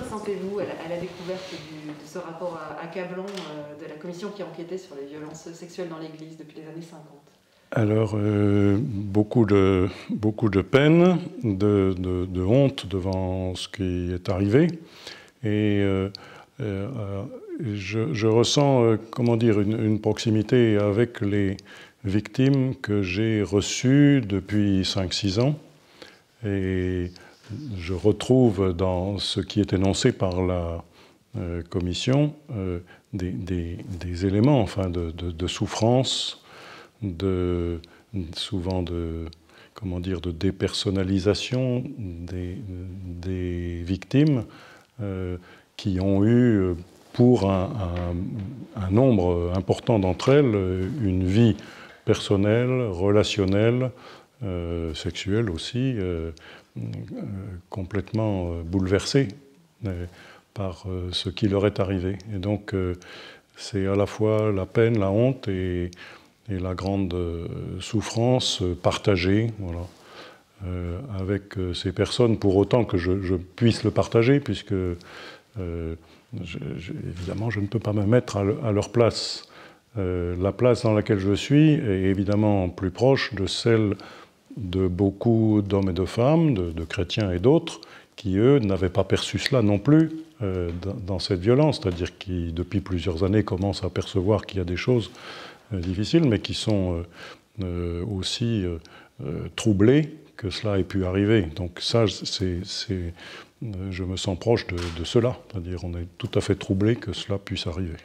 ressentez-vous à la découverte de ce rapport accablant de la commission qui enquêtait sur les violences sexuelles dans l'Église depuis les années 50? Alors, beaucoup de peine, de honte devant ce qui est arrivé. Et je ressens, comment dire, une proximité avec les victimes que j'ai reçues depuis 5-6 ans. Et je retrouve dans ce qui est énoncé par la commission des éléments, enfin, de souffrance, souvent de dépersonnalisation des victimes qui ont eu, pour un nombre important d'entre elles, une vie personnelle, relationnelle, sexuelle aussi, complètement bouleversée par ce qui leur est arrivé. Et donc, c'est à la fois la peine, la honte et la grande souffrance partagée, voilà, avec ces personnes, pour autant que je puisse le partager, puisque évidemment je ne peux pas me mettre à leur place. La place dans laquelle je suis est évidemment plus proche de celle de beaucoup d'hommes et de femmes, de chrétiens et d'autres, qui eux n'avaient pas perçu cela non plus dans cette violence, c'est-à-dire qui depuis plusieurs années commencent à percevoir qu'il y a des choses difficiles, mais qui sont aussi troublés que cela ait pu arriver. Donc ça, je me sens proche de cela, c'est-à-dire on est tout à fait troublé que cela puisse arriver.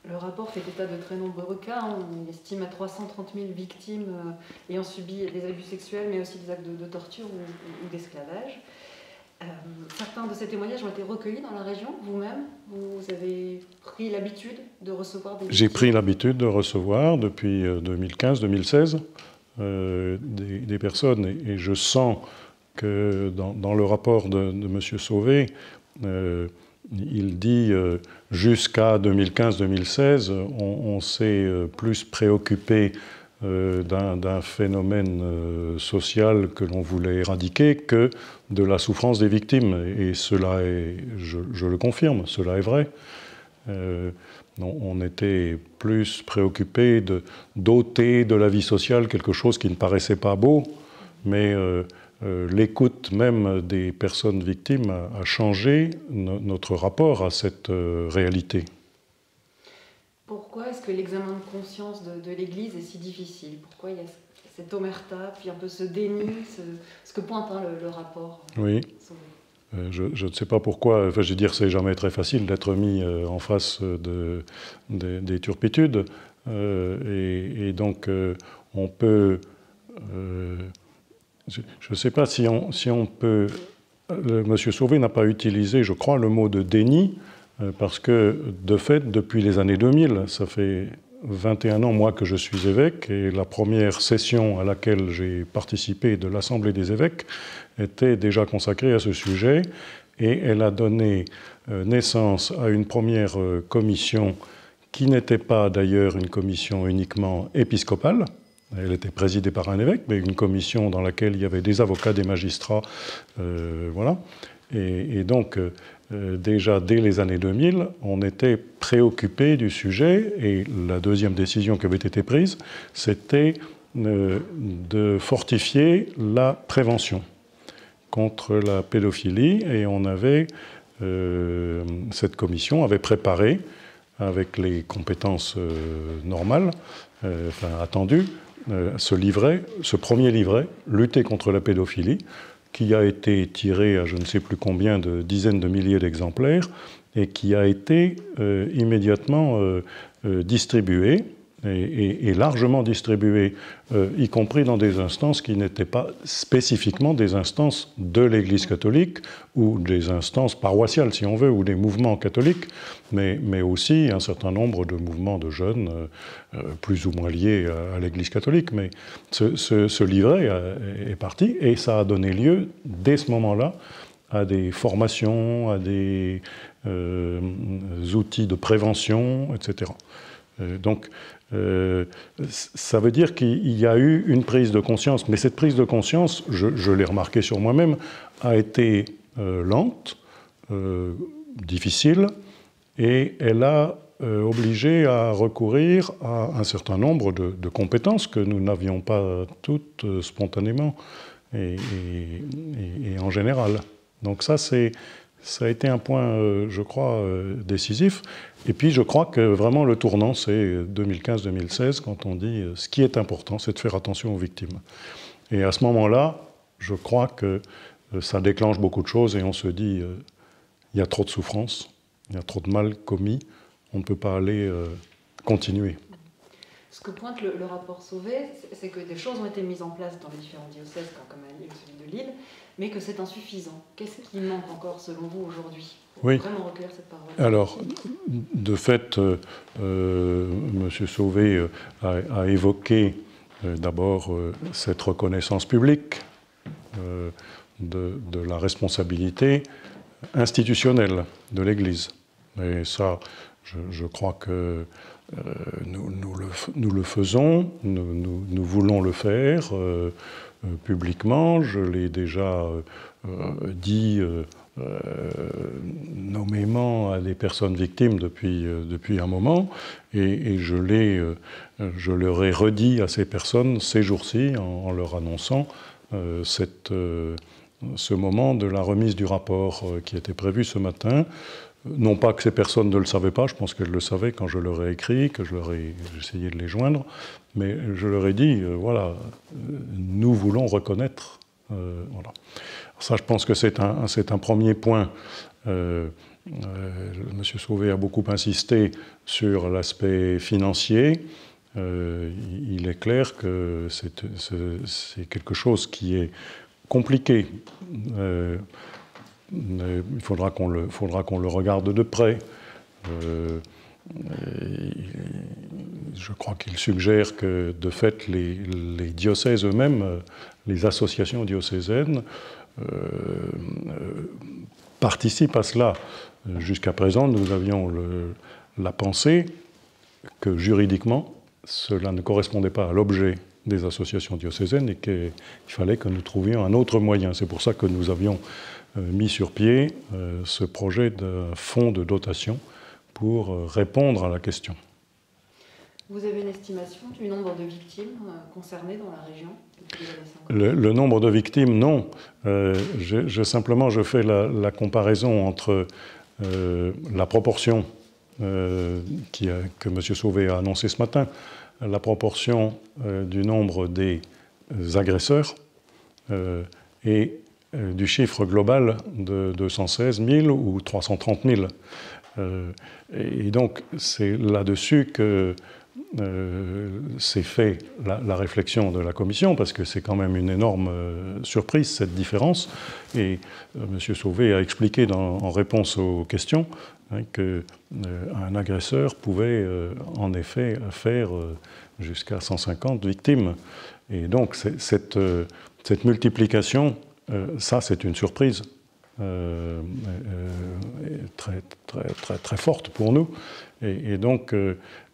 Le rapport fait état de très nombreux cas. On estime à 330 000 victimes ayant subi des abus sexuels, mais aussi des actes de torture ou d'esclavage. Certains de ces témoignages ont été recueillis dans la région. Vous-même, vous avez pris l'habitude de recevoir des victimes? J'ai pris l'habitude de recevoir depuis 2015-2016 des personnes, et je sens que dans le rapport de M. Sauvé, il dit jusqu'à 2015-2016, on s'est plus préoccupé d'un phénomène social que l'on voulait éradiquer que de la souffrance des victimes. Et cela est, je le confirme, cela est vrai. On était plus préoccupé d'ôter de la vie sociale quelque chose qui ne paraissait pas beau, mais l'écoute même des personnes victimes a changé notre rapport à cette réalité. Pourquoi est-ce que l'examen de conscience de l'Église est si difficile? Pourquoi il y a cette omerta, puis un peu ce déni, ce que pointe le rapport? Oui. Je ne sais pas pourquoi, enfin, je veux dire, c'est jamais très facile d'être mis en face des turpitudes. Et donc, on peut... je ne sais pas si on peut... Monsieur Sauvé n'a pas utilisé, je crois, le mot de déni, parce que, de fait, depuis les années 2000, ça fait 21 ans, moi, que je suis évêque, et la première session à laquelle j'ai participé de l'Assemblée des évêques était déjà consacrée à ce sujet, et elle a donné naissance à une première commission qui n'était pas d'ailleurs une commission uniquement épiscopale. Elle était présidée par un évêque, mais une commission dans laquelle il y avait des avocats, des magistrats, voilà. Et donc, déjà dès les années 2000, on était préoccupé du sujet, et la deuxième décision qui avait été prise, c'était de fortifier la prévention contre la pédophilie, et on avait, cette commission avait préparé, avec les compétences normales, enfin attendues, ce premier livret, Lutter contre la pédophilie, qui a été tiré à je ne sais plus combien de dizaines de milliers d'exemplaires, et qui a été immédiatement distribué, et largement distribué, y compris dans des instances qui n'étaient pas spécifiquement des instances de l'Église catholique, ou des instances paroissiales, si on veut, ou des mouvements catholiques, mais aussi un certain nombre de mouvements de jeunes, plus ou moins liés à l'Église catholique. Mais ce livret est parti, et ça a donné lieu, dès ce moment-là, à des formations, à des outils de prévention, etc. Donc, ça veut dire qu'il y a eu une prise de conscience, mais cette prise de conscience, je l'ai remarqué sur moi-même, a été lente, difficile et elle a obligé à recourir à un certain nombre de compétences que nous n'avions pas toutes spontanément et en général. Donc ça a été un point, je crois, décisif. Et puis je crois que vraiment le tournant, c'est 2015-2016, quand on dit ce qui est important, c'est de faire attention aux victimes. Et à ce moment-là, je crois que ça déclenche beaucoup de choses et on se dit il y a trop de souffrance, il y a trop de mal commis, on ne peut pas aller continuer. Ce que pointe le rapport Sauvé, c'est que des choses ont été mises en place dans les différents diocèses, comme à Lille, celui de Lille, mais que c'est insuffisant. Qu'est-ce qui manque encore, selon vous, aujourd'hui, pour vraiment recueillir cette parole? Alors, de fait, M. Sauvé a évoqué d'abord cette reconnaissance publique de la responsabilité institutionnelle de l'Église. Et ça, je crois que nous le faisons, nous voulons le faire publiquement. Je l'ai déjà dit nommément à des personnes victimes depuis un moment, et je leur ai redit à ces personnes ces jours-ci en leur annonçant ce moment de la remise du rapport qui était prévu ce matin. Non pas que ces personnes ne le savaient pas, je pense qu'elles le savaient quand je leur ai écrit, que j'ai essayé de les joindre, mais je leur ai dit, voilà, nous voulons reconnaître. Voilà. Ça, je pense que c'est un premier point. M. Sauvé a beaucoup insisté sur l'aspect financier. Il est clair que c'est quelque chose qui est compliqué. Il faudra qu'on le regarde de près. Je crois qu'il suggère que, de fait, les diocèses eux-mêmes, les associations diocésaines, participent à cela. Jusqu'à présent, nous avions la pensée que, juridiquement, cela ne correspondait pas à l'objet des associations diocésaines et qu'il fallait que nous trouvions un autre moyen. C'est pour ça que nous avions mis sur pied ce projet de fonds de dotation pour répondre à la question. Vous avez une estimation du nombre de victimes concernées dans la région depuis les années 50 ? Le nombre de victimes, non. Simplement, je fais la comparaison entre la proportion que M. Sauvé a annoncée ce matin, la proportion du nombre des agresseurs et du chiffre global de 216 000 ou 330 000. Et donc, c'est là-dessus que s'est fait la réflexion de la Commission, parce que c'est quand même une énorme surprise, cette différence. Et M. Sauvé a expliqué en réponse aux questions qu'un agresseur pouvait en effet faire jusqu'à 150 victimes. Et donc, cette multiplication, ça, c'est une surprise très forte pour nous. Et donc,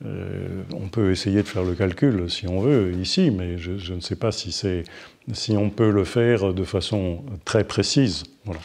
on peut essayer de faire le calcul si on veut ici, mais je ne sais pas si on peut le faire de façon très précise. Voilà.